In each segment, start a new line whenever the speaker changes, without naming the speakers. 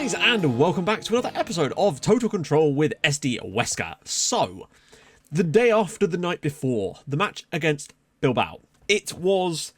guys, and welcome back to another episode of Total Control with SD Huesca. So, the day after the night before, the match against Bilbao, it was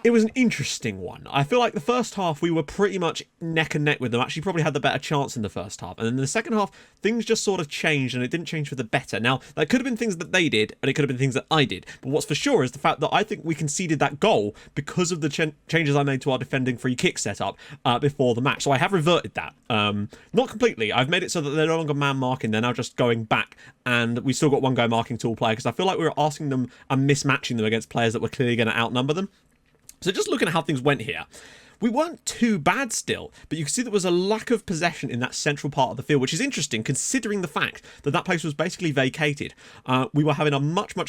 an interesting one. I feel like the first half we were pretty much neck and neck with them. Actually probably had the better chance in the first half. And then in the second half, things just sort of changed, and it didn't change for the better. Now, that could have been things that they did, and it could have been things that I did. But what's for sure is the fact that I think we conceded that goal because of the changes I made to our defending free kick setup before the match. So I have reverted that. Not completely. I've made it so that they're no longer man marking. They're now just going back, and we've still got one guy marking tool player because I feel like we were asking them and mismatching them against players that were clearly going to outnumber them. So just looking at how things went here, we weren't too bad still, but you can see there was a lack of possession in that central part of the field, which is interesting considering the fact that that place was basically vacated. We were having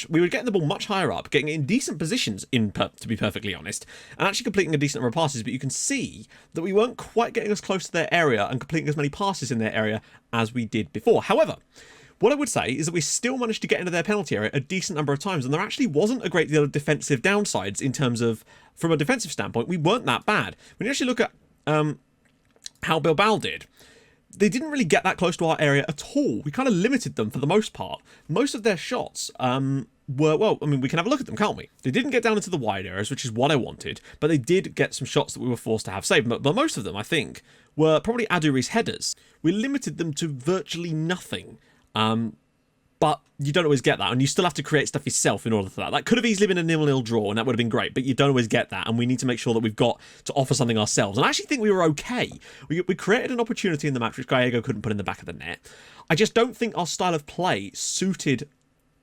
we were getting the ball much higher up, getting it in decent positions, to be perfectly honest, and actually completing a decent number of passes, but you can see that we weren't quite getting as close to their area and completing as many passes in their area as we did before. However, what I would say is that we still managed to get into their penalty area a decent number of times, and there actually wasn't a great deal of defensive downsides in terms of, from a defensive standpoint, we weren't that bad. When you actually look at how Bilbao did, they didn't really get that close to our area at all. We kind of limited them for the most part. Most of their shots were, well, I mean, we can have a look at them, can't we? They didn't get down into the wide areas, which is what I wanted, but they did get some shots that we were forced to have saved. But most of them, I think, were probably Aduri's headers. We limited them to virtually nothing. But you don't always get that, and you still have to create stuff yourself in order for that. That could have easily been a 0-0 draw, and that would have been great, but you don't always get that, and we need to make sure that we've got to offer something ourselves. And I actually think we were okay. We created an opportunity in the match which Gallego couldn't put in the back of the net. I just don't think our style of play suited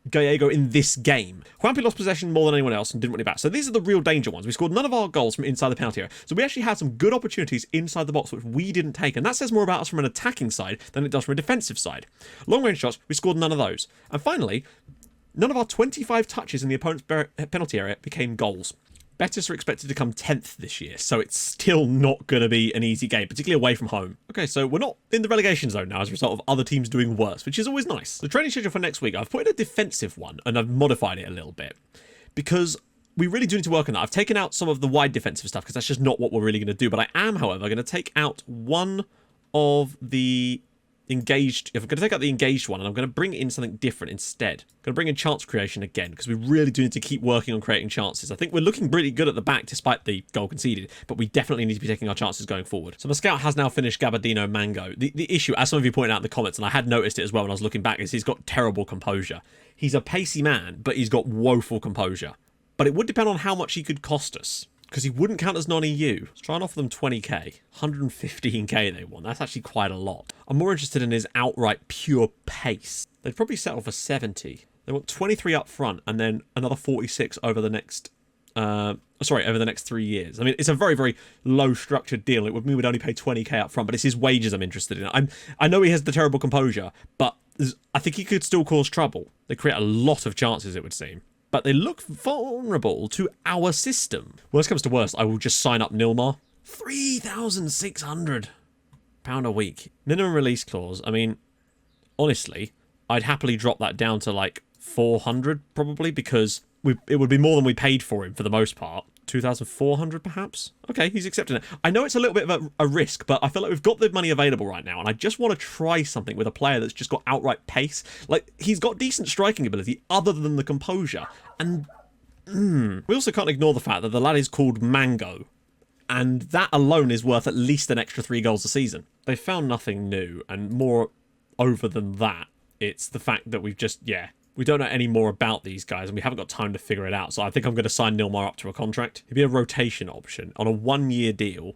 Gallego in this game. Juanpi lost possession more than anyone else and didn't win it back. So these are the real danger ones. We scored none of our goals from inside the penalty area. So we actually had some good opportunities inside the box which we didn't take. And that says more about us from an attacking side than it does from a defensive side. Long range shots, we scored none of those. And finally, none of our 25 touches in the opponent's penalty area became goals. Betis are expected to come 10th this year, so it's still not going to be an easy game, particularly away from home. Okay, so we're not in the relegation zone now as a result of other teams doing worse, which is always nice. The training schedule for next week, I've put in a defensive one, and I've modified it a little bit, because we really do need to work on that. I've taken out some of the wide defensive stuff, because that's just not what we're really going to do, but I am, however, going to take out one of the engaged, if I'm going to take out the engaged one, and I'm going to bring in something different instead. I'm going to bring in chance creation again, because we really do need to keep working on creating chances. I think we're looking pretty good at the back despite the goal conceded, but we definitely need to be taking our chances going forward. So my scout has now finished Gabardino Mango. The issue, as some of you pointed out in the comments, and I had noticed it as well when I was looking back, is he's got terrible composure. He's a pacey man, but he's got woeful composure. But it would depend on how much he could cost us, because he wouldn't count as non-EU. Let's try and offer them 20k. 115k they want. That's actually quite a lot. I'm more interested in his outright pure pace. They'd probably settle for 70. They want 23 up front and then another 46 over the next over the next 3 years. I mean, it's a very, very low structured deal. It would mean we'd only pay 20k up front, but it's his wages I'm interested in. I know he has the terrible composure, but I think he could still cause trouble. They create a lot of chances, it would seem. But they look vulnerable to our system. Worst comes to worst, I will just sign up Nilmar. £3,600 a week. Minimum release clause. I mean, honestly, I'd happily drop that down to like 400 probably, because it would be more than we paid for him for the most part. 2,400 perhaps? Okay, he's accepting it. I know it's a little bit of a risk, but I feel like we've got the money available right now, and I just want to try something with a player that's just got outright pace. Like, he's got decent striking ability other than the composure. And we also can't ignore the fact that the lad is called Mango, and that alone is worth at least an extra 3 goals a season. They found nothing new, and more over than that, it's the fact that we've just, we don't know any more about these guys, and we haven't got time to figure it out. So I think I'm going to sign Nilmar up to a contract. It'd be a rotation option on a 1-year deal.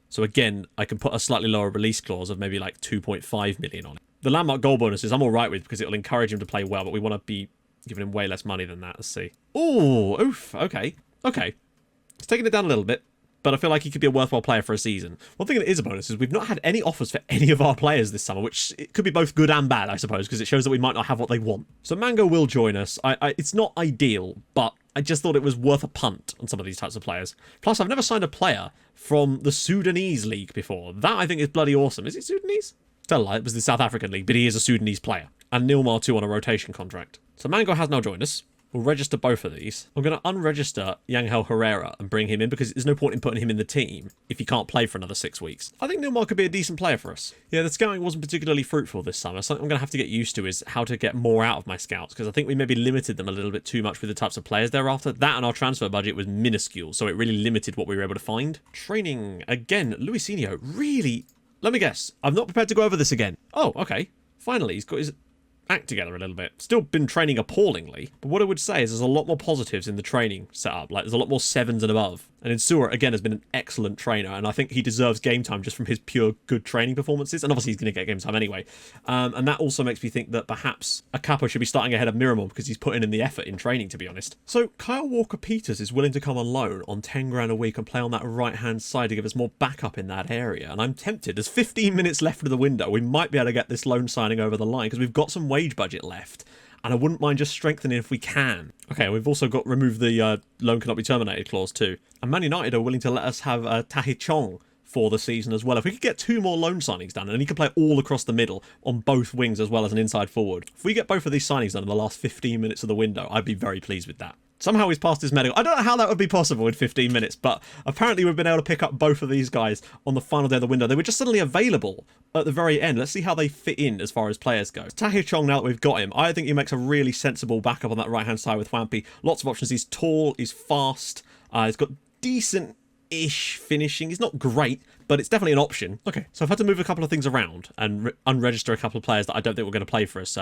So again, I can put a slightly lower release clause of maybe like 2.5 million on it. The landmark goal bonuses I'm all right with, because it'll encourage him to play well, but we want to be giving him way less money than that. Let's see. Ooh, oof. Okay. It's taking it down a little bit, but I feel like he could be a worthwhile player for a season. One thing that is a bonus is we've not had any offers for any of our players this summer, which it could be both good and bad, I suppose, because it shows that we might not have what they want. So Mango will join us. It's not ideal, but I just thought it was worth a punt on some of these types of players. Plus, I've never signed a player from the Sudanese league before. That, I think, is bloody awesome. Is it Sudanese? Felt like it was the South African league, but he is a Sudanese player. And Nilmar too on a rotation contract. So Mango has now joined us. We'll register both of these. I'm going to unregister Yangel Herrera and bring him in because there's no point in putting him in the team if he can't play for another 6 weeks. I think Nilmar could be a decent player for us. Yeah, the scouting wasn't particularly fruitful this summer. Something I'm going to have to get used to is how to get more out of my scouts, because I think we maybe limited them a little bit too much with the types of players they're after. That and our transfer budget was minuscule, so it really limited what we were able to find. Training. Again, Luisinho, really... Let me guess. I'm not prepared to go over this again. Oh, okay. Finally, he's got his act together a little bit. Still been training appallingly, but what I would say is there's a lot more positives in the training setup. Like, there's a lot more 7s and above. And Insua, again, has been an excellent trainer, and I think he deserves game time just from his pure good training performances. And obviously he's going to get game time anyway. And that also makes me think that perhaps Acapo should be starting ahead of Miramon because he's putting in the effort in training, to be honest. So Kyle Walker-Peters is willing to come on loan on 10 grand a week and play on that right-hand side to give us more backup in that area. And I'm tempted. There's 15 minutes left of the window. We might be able to get this loan signing over the line because we've got some wage budget left. And I wouldn't mind just strengthening if we can. Okay, we've also got remove the loan cannot be terminated clause too. And Man United are willing to let us have Tahi Chong for the season as well. If we could get 2 more loan signings done, and he can play all across the middle on both wings as well as an inside forward. If we get both of these signings done in the last 15 minutes of the window, I'd be very pleased with that. Somehow he's passed his medical. I don't know how that would be possible in 15 minutes, but apparently we've been able to pick up both of these guys on the final day of the window. They were just suddenly available at the very end. Let's see how they fit in as far as players go. Tahir Chong, now that we've got him, I think he makes a really sensible backup on that right-hand side with Hwampi. Lots of options. He's tall, he's fast, he's got decent-ish finishing. He's not great, but it's definitely an option. Okay, so I've had to move a couple of things around and unregister a couple of players that I don't think were going to play for us.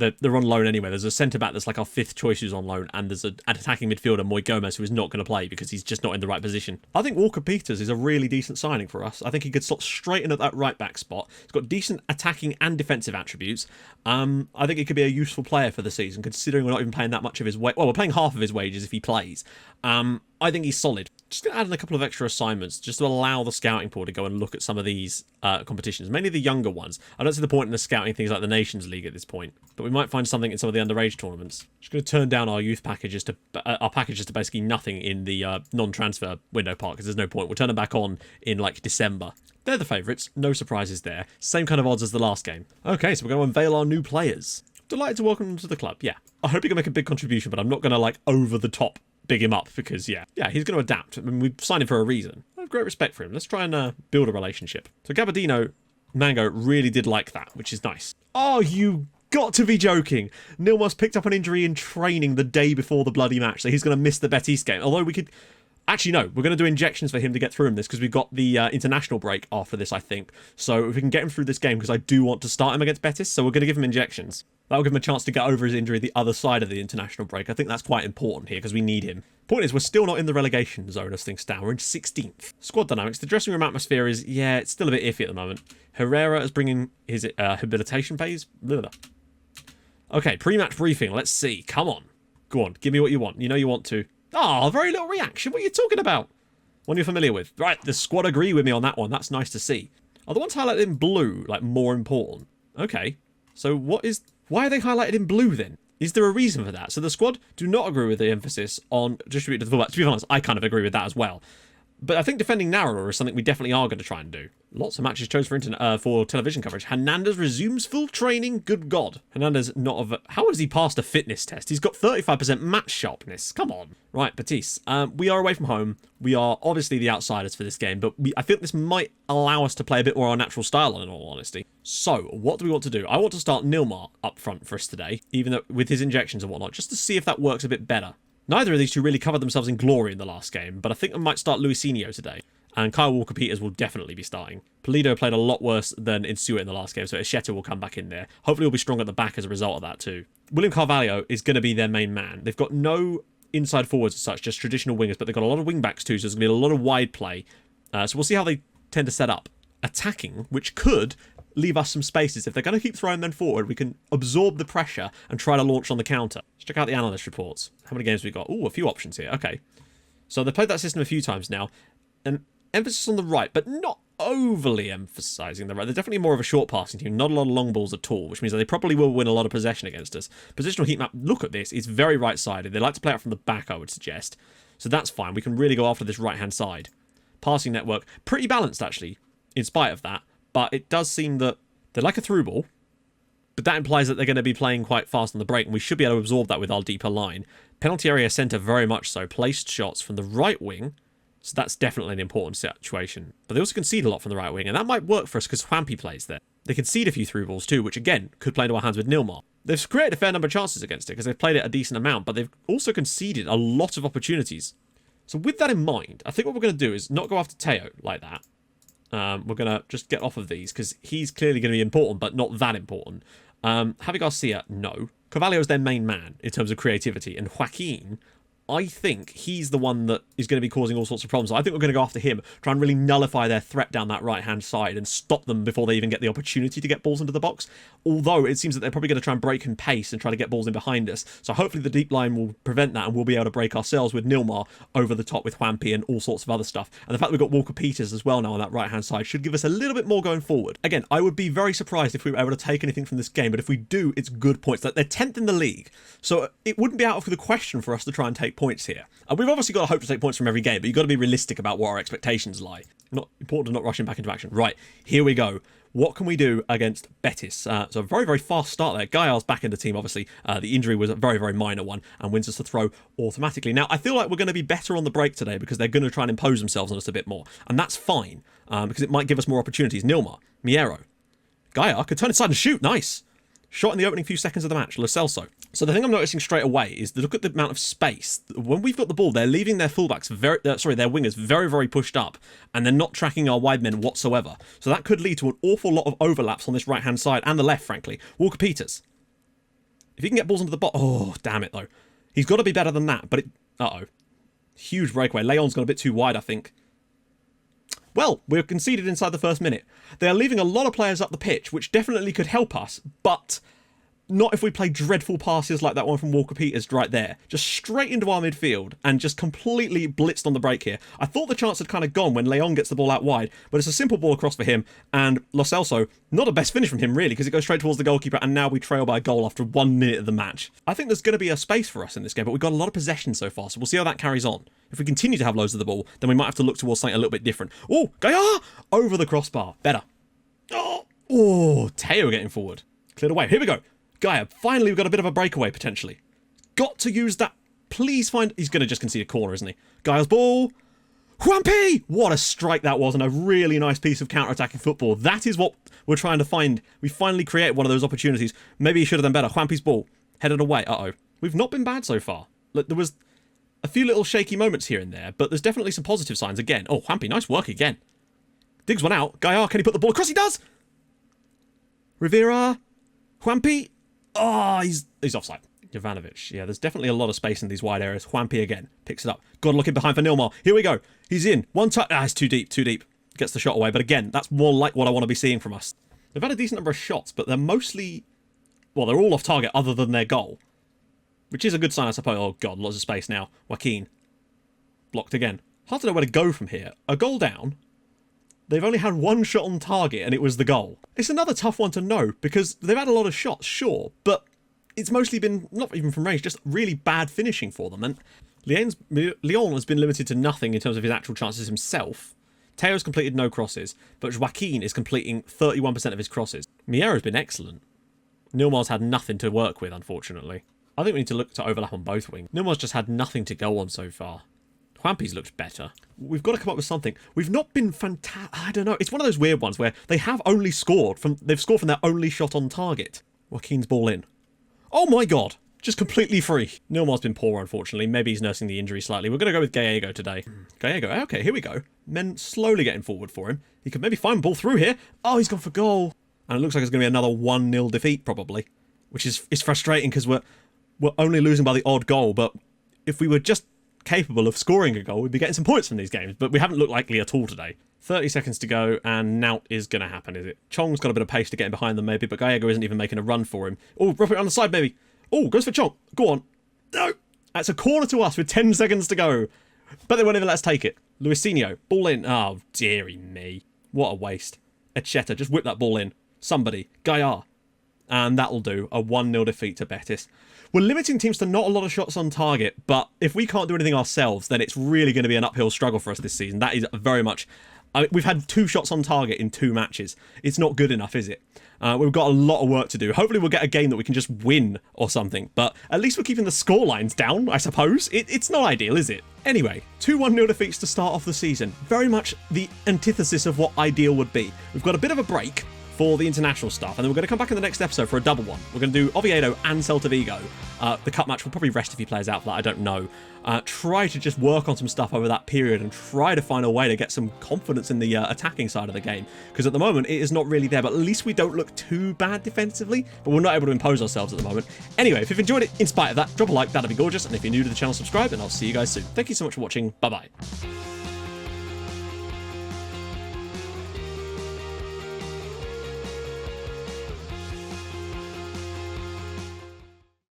They're on loan anyway. There's a centre-back that's like our 5th choice who's on loan, and there's an attacking midfielder, Moy Gomez, who is not going to play because he's just not in the right position. I think Walker-Peters is a really decent signing for us. I think he could slot straight in at that right-back spot. He's got decent attacking and defensive attributes. I think he could be a useful player for the season, considering we're not even paying that much of his wage. Well, we're paying half of his wages if he plays. I think he's solid. Just going to add in a couple of extra assignments just to allow the scouting pool to go and look at some of these competitions, mainly the younger ones. I don't see the point in the scouting things like the Nations League at this point, but we might find something in some of the underage tournaments. Just going to turn down our youth packages to basically nothing in the non-transfer window part because there's no point. We'll turn them back on in like December. They're the favourites. No surprises there. Same kind of odds as the last game. Okay, so we're going to unveil our new players. Delighted to welcome them to the club. Yeah, I hope he can make a big contribution, but I'm not going to like over the top big him up because yeah, he's going to adapt. I mean, we've signed him for a reason. I have great respect for him. Let's try and build a relationship. So Gabardino Mango really did like that, which is nice. Oh, you got to be joking. Nilmar's picked up an injury in training the day before the bloody match, so he's going to miss the Betis game. Although we could... Actually, no, we're going to do injections for him to get through this because we've got the international break after this, I think. So if we can get him through this game, because I do want to start him against Betis, so we're going to give him injections. That'll give him a chance to get over his injury the other side of the international break. I think that's quite important here because we need him. Point is, we're still not in the relegation zone as things stand. We're in 16th. Squad dynamics. The dressing room atmosphere is, yeah, it's still a bit iffy at the moment. Herrera is bringing his habilitation phase. Blah. Okay, pre-match briefing. Let's see. Come on. Go on. Give me what you want. You know you want to. Oh, very little reaction. What are you talking about? One you're familiar with. Right, the squad agree with me on that one. That's nice to see. Are the ones highlighted in blue, like, more important? Okay. So why are they highlighted in blue then? Is there a reason for that? So the squad do not agree with the emphasis on distribute to the fullback. To be honest, I kind of agree with that as well. But I think defending narrower is something we definitely are going to try and do. Lots of matches chosen for television coverage. Hernandez resumes full training. Good God. Hernandez not of... How has he passed a fitness test? He's got 35% match sharpness. Come on. Right, Betis. We are away from home. We are obviously the outsiders for this game, but I think this might allow us to play a bit more our natural style on, in all honesty. So, what do we want to do? I want to start Nilmar up front for us today, even though with his injections and whatnot, just to see if that works a bit better. Neither of these two really covered themselves in glory in the last game, but I think I might start Luisinho today. And Kyle Walker-Peters will definitely be starting. Polido played a lot worse than Insua in the last game, so Esheta will come back in there. Hopefully he'll be strong at the back as a result of that too. William Carvalho is going to be their main man. They've got no inside forwards as such, just traditional wingers, but they've got a lot of wing backs too, so there's going to be a lot of wide play. So we'll see how they tend to set up. Attacking, which could leave us some spaces. If they're going to keep throwing men forward, we can absorb the pressure and try to launch on the counter. Let's check out the analyst reports. How many games have we got? Oh, a few options here. Okay. So they've played that system a few times now. An emphasis on the right, but not overly emphasising the right. They're definitely more of a short passing team. Not a lot of long balls at all, which means that they probably will win a lot of possession against us. Positional heat map, look at this. It's very right-sided. They like to play out from the back, I would suggest. So that's fine. We can really go after this right-hand side. Passing network, pretty balanced, actually, in spite of that. But it does seem that they like a through ball, but that implies that they're going to be playing quite fast on the break, and we should be able to absorb that with our deeper line. Penalty area centre, very much so. Placed shots from the right wing, so that's definitely an important situation. But they also concede a lot from the right wing, and that might work for us because Hwampy plays there. They concede a few through balls too, which again, could play into our hands with Nilmar. They've created a fair number of chances against it because they've played it a decent amount, but they've also conceded a lot of opportunities. So with that in mind, I think what we're going to do is not go after Teo like that. We're going to just get off of these because he's clearly going to be important, but not that important. Javi Garcia, no. Carvalho's their main man in terms of creativity, and Joaquin, I think he's the one that is going to be causing all sorts of problems. I think we're going to go after him, try and really nullify their threat down that right-hand side and stop them before they even get the opportunity to get balls into the box. Although it seems that they're probably going to try and break in pace and try to get balls in behind us. So hopefully the deep line will prevent that and we'll be able to break ourselves with Nilmar over the top with Hwampy and all sorts of other stuff. And the fact that we've got Walker Peters as well now on that right-hand side should give us a little bit more going forward. Again, I would be very surprised if we were able to take anything from this game, but if we do, it's good points. They're 10th in the league, so it wouldn't be out of the question for us to try and take points here. We've obviously got to hope to take points from every game, but you've got to be realistic about what our expectations lie. Not important to not rush him back into action. Right, here we go. What can we do against Betis? So a very, very fast start there. Gaillar's back in the team, obviously. The injury was a very, very minor one and wins us the throw automatically. Now, I feel like we're going to be better on the break today because they're going to try and impose themselves on us a bit more. And that's fine because it might give us more opportunities. Nilmar, Miero. Gaillar could turn inside and shoot. Nice. Shot in the opening few seconds of the match. Lo Celso. So the thing I'm noticing straight away is look at the amount of space. When we've got the ball, they're leaving their fullbacks their wingers very, very pushed up, and they're not tracking our wide men whatsoever. So that could lead to an awful lot of overlaps on this right-hand side and the left, frankly. Walker Peters. If he can get balls into the box... Oh, damn it, though. He's got to be better than that, but it... Uh-oh. Huge breakaway. Leon's gone a bit too wide, I think. Well, we're conceded inside the first minute. They are leaving a lot of players up the pitch, which definitely could help us, but not if we play dreadful passes like that one from Walker Peters right there. Just straight into our midfield and just completely blitzed on the break here. I thought the chance had kind of gone when Leon gets the ball out wide, but it's a simple ball across for him, and Lo Celso, not a best finish from him really, because it goes straight towards the goalkeeper, and now we trail by a goal after 1 minute of the match. I think there's going to be a space for us in this game, but we've got a lot of possession so far, so we'll see how that carries on. If we continue to have loads of the ball, then we might have to look towards something a little bit different. Oh, Gaillar! Over the crossbar. Better. Oh, Teo getting forward. Cleared away. Here we go. Gaillar, finally we've got a bit of a breakaway, potentially. Got to use that. Please find... He's going to just concede a corner, isn't he? Gaillar's ball. Hwampy! What a strike that was, and a really nice piece of counter-attacking football. That is what we're trying to find. We finally created one of those opportunities. Maybe he should have done better. Hwampy's ball. Headed away. Uh-oh. We've not been bad so far. Look, there was a few little shaky moments here and there, but there's definitely some positive signs again. Oh, Hwampy, nice work again. Digs one out. Gaillar, can he put the ball across? He does! Rivera. Hwampy. Oh, he's offside. Jovanovic. Yeah, there's definitely a lot of space in these wide areas. Hwampy again. Picks it up. Got to look in behind for Nilmar. Here we go. He's in. One touch. Ah, it's too deep. Too deep. Gets the shot away. But again, that's more like what I want to be seeing from us. They've had a decent number of shots, but they're mostly... Well, they're all off target other than their goal. Which is a good sign, I suppose. Oh, God. Lots of space now. Joaquin. Blocked again. Hard to know where to go from here. A goal down. They've only had one shot on target, and it was the goal. It's another tough one to know, because they've had a lot of shots, sure, but it's mostly been, not even from range, just really bad finishing for them. And Leon has been limited to nothing in terms of his actual chances himself. Teo's completed no crosses, but Joaquin is completing 31% of his crosses. Miero's been excellent. Nilmar's had nothing to work with, unfortunately. I think we need to look to overlap on both wings. Nilmar's just had nothing to go on so far. Hwampy's looked better. We've got to come up with something. We've not been fantastic. I don't know. It's one of those weird ones where they have only scored from... They've scored from their only shot on target. Joaquin's ball in. Oh my God. Just completely free. Nilmar's been poor, unfortunately. Maybe he's nursing the injury slightly. We're going to go with Gallego today. Gallego. Okay, here we go. Men slowly getting forward for him. He could maybe find ball through here. Oh, he's gone for goal. And it looks like it's going to be another 1-0 defeat, probably. Which is frustrating because we're only losing by the odd goal. But if we were just capable of scoring a goal, we'd be getting some points from these games, but we haven't looked likely at all today. 30 seconds to go, and Nout is going to happen, is it? Chong's got a bit of pace to get in behind them, maybe, but Gallego isn't even making a run for him. Oh, rough it on the side, maybe. Oh, goes for Chong. Go on. No. That's a corner to us with 10 seconds to go. But they won't even let us take it. Luisinho, ball in. Oh, dearie me. What a waste. Echeta, just whip that ball in. Somebody. Gaillar. And that'll do. A 1-0 defeat to Betis. We're limiting teams to not a lot of shots on target, but if we can't do anything ourselves, then it's really going to be an uphill struggle for us this season. That is very much We've had 2 shots on target in 2 matches. It's not good enough, is it? We've got a lot of work to do. Hopefully we'll get a game that we can just win or something. But at least we're keeping the score lines down, I suppose. It's not ideal, is it? Anyway, 2 1-0 defeats to start off the season. Very much the antithesis of what ideal would be. We've got a bit of a break for the international stuff, and then we're going to come back in the next episode for a double one. We're going to do Oviedo and Celta Vigo. The cup match will probably rest a few players out for that, I don't know. Try to just work on some stuff over that period and try to find a way to get some confidence in the attacking side of the game, because at the moment it is not really there, but at least we don't look too bad defensively, but we're not able to impose ourselves at the moment. Anyway, if you've enjoyed it, in spite of that, drop a like, that'd be gorgeous, and if you're new to the channel, subscribe, and I'll see you guys soon. Thank you so much for watching, bye bye.